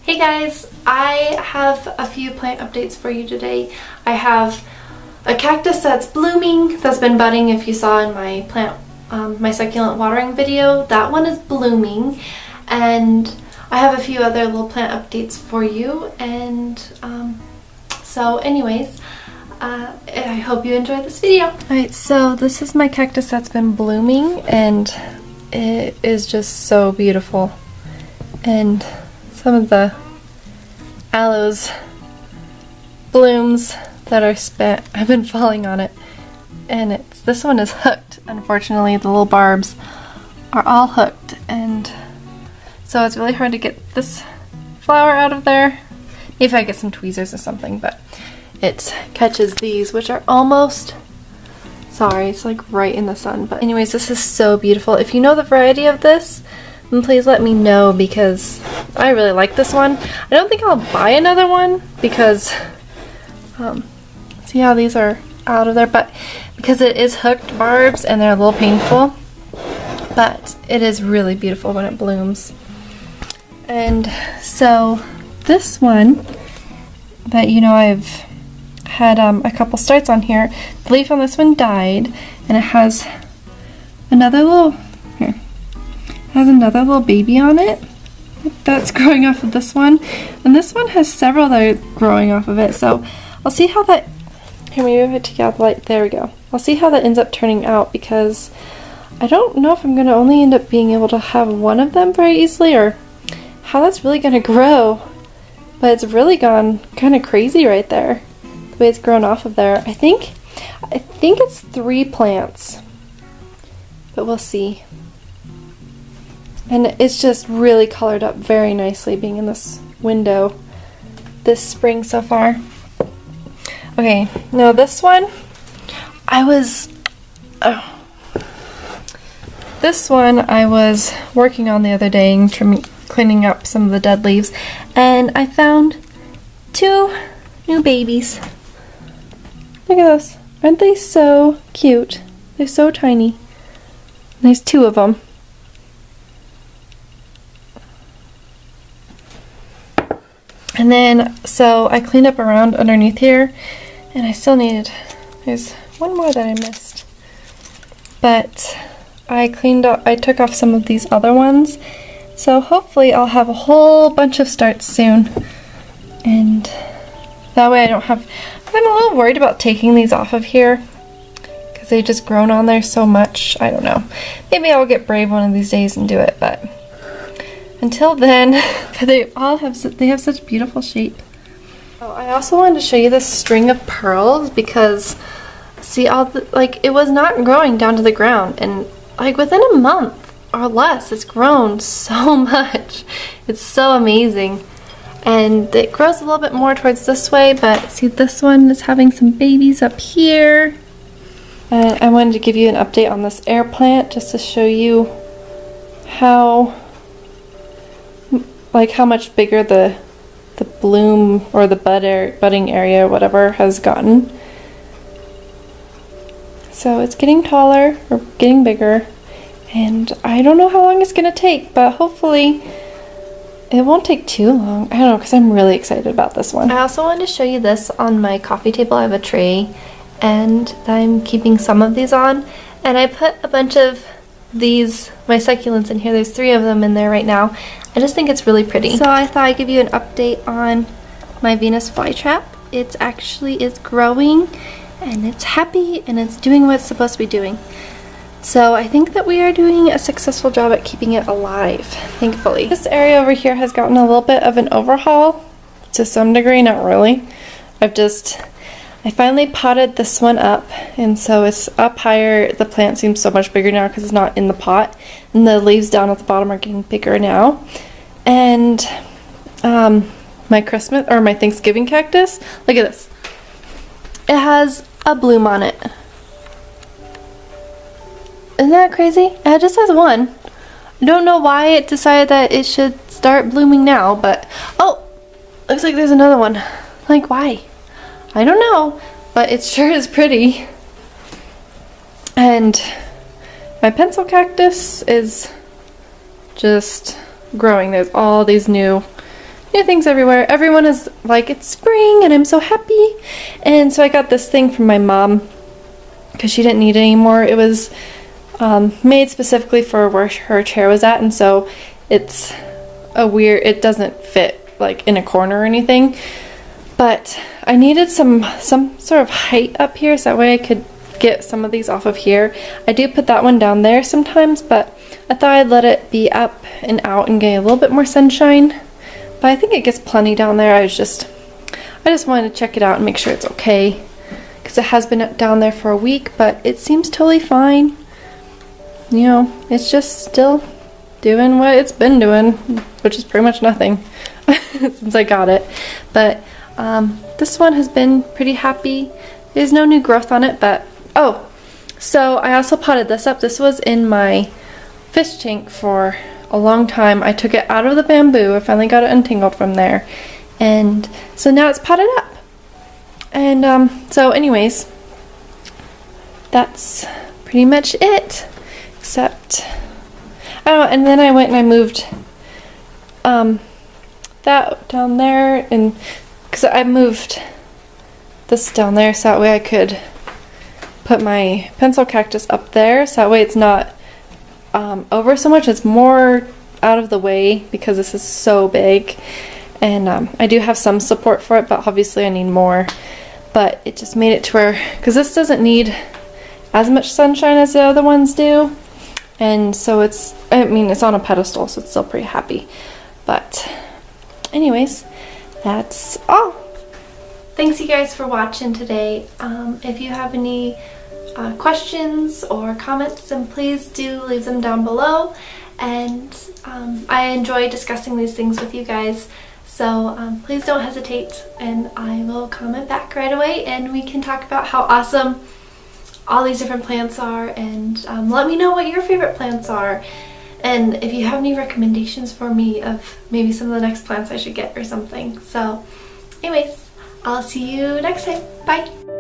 Hey guys, I have a few plant updates for you today. I have a cactus that's blooming, that's been budding. If you saw in my my succulent watering video, that one is blooming. And I have a few other little plant updates for you. And so anyways, I hope you enjoyed this video. Alright, so this is my cactus that's been blooming, and it is just so beautiful. And some of the aloes blooms that are spent have been falling on it, and this one is hooked. Unfortunately, the little barbs are all hooked, and so it's really hard to get this flower out of there. Maybe if I get some tweezers or something, but it catches these, which are almost, sorry, it's like right in the sun. But anyways, this is so beautiful. If you know the variety of this, then please let me know, because I really like this one. I don't think I'll buy another one because see how these are out of there, but because it is hooked barbs and they're a little painful, but it is really beautiful when it blooms. And so this one that I've had a couple starts on here, the leaf on this one died, and it has another little baby on it that's growing off of this one, and this one has several that are growing off of it. So I'll see how that, here, maybe if I take out the light, there we go. I'll see how that ends up turning out, because I don't know if I'm going to only end up being able to have one of them very easily, or how that's really going to grow. But it's really gone kind of crazy right there, the way it's grown off of there. I think it's 3 plants, but we'll see. And it's just really colored up very nicely being in this window this spring so far. Okay, now this one, I was working on the other day and cleaning up some of the dead leaves, and I found 2 new babies. Look at those. Aren't they so cute? They're so tiny. There's 2 of them. And then, so I cleaned up around underneath here, and I still needed, there's one more that I missed. But I took off some of these other ones, so hopefully I'll have a whole bunch of starts soon. And that way I'm a little worried about taking these off of here, because they've just grown on there so much. I don't know. Maybe I'll get brave one of these days and do it, but until then, they have such beautiful shape. Oh, I also wanted to show you this string of pearls, because see, it was not growing down to the ground, and like within a month or less, it's grown so much. It's so amazing. And it grows a little bit more towards this way, but see, this one is having some babies up here. And I wanted to give you an update on this air plant, just to show you how much bigger the bloom or the budding area, whatever, has gotten. So it's getting taller, or getting bigger, and I don't know how long it's gonna take, but hopefully it won't take too long. I don't know, because I'm really excited about this one. I also wanted to show you this on my coffee table. I have a tray, and I'm keeping some of these on, and I put a bunch of my succulents in here. There's 3 of them in there right now. I just think it's really pretty. So I thought I'd give you an update on my Venus flytrap. It actually is growing, and it's happy, and it's doing what it's supposed to be doing. So I think that we are doing a successful job at keeping it alive, thankfully. This area over here has gotten a little bit of an overhaul, to some degree, not really. I finally potted this one up, and so it's up higher. The plant seems so much bigger now because it's not in the pot, and the leaves down at the bottom are getting bigger now. And my Thanksgiving cactus, look at this. It has a bloom on it. Isn't that crazy? It just has one. I don't know why it decided that it should start blooming now, but oh, looks like there's another one. Like, why? I don't know, but it sure is pretty. And my pencil cactus is just growing. There's all these new new things everywhere. Everyone is like, it's spring and I'm so happy. And so I got this thing from my mom because she didn't need it anymore. It was made specifically for where her chair was at, and so it's it doesn't fit like in a corner or anything. But I needed some sort of height up here so that way I could get some of these off of here. I do put that one down there sometimes, but I thought I'd let it be up and out and get a little bit more sunshine. But I think it gets plenty down there. I just wanted to check it out and make sure it's okay, because it has been down there for a week, but it seems totally fine. You know, it's just still doing what it's been doing, which is pretty much nothing since I got it. But this one has been pretty happy. There's no new growth on it, but oh, so I also potted this up. This was in my fish tank for a long time. I took it out of the bamboo. I finally got it untangled from there, and so now it's potted up. And so anyways, that's pretty much it, except I don't know. And then I went and I moved that down there, and because I moved this down there so that way I could put my pencil cactus up there, so that way it's not over so much. It's more out of the way because this is so big, and I do have some support for it, but obviously I need more. But it just made it to where, because this doesn't need as much sunshine as the other ones do, and so it's on a pedestal, so it's still pretty happy. But anyways, that's all. Thanks you guys for watching today. If you have any questions or comments, then please do leave them down below. And I enjoy discussing these things with you guys, so please don't hesitate, and I will comment back right away, and we can talk about how awesome all these different plants are, and let me know what your favorite plants are, and if you have any recommendations for me of maybe some of the next plants I should get or something. So anyways, I'll see you next time. Bye!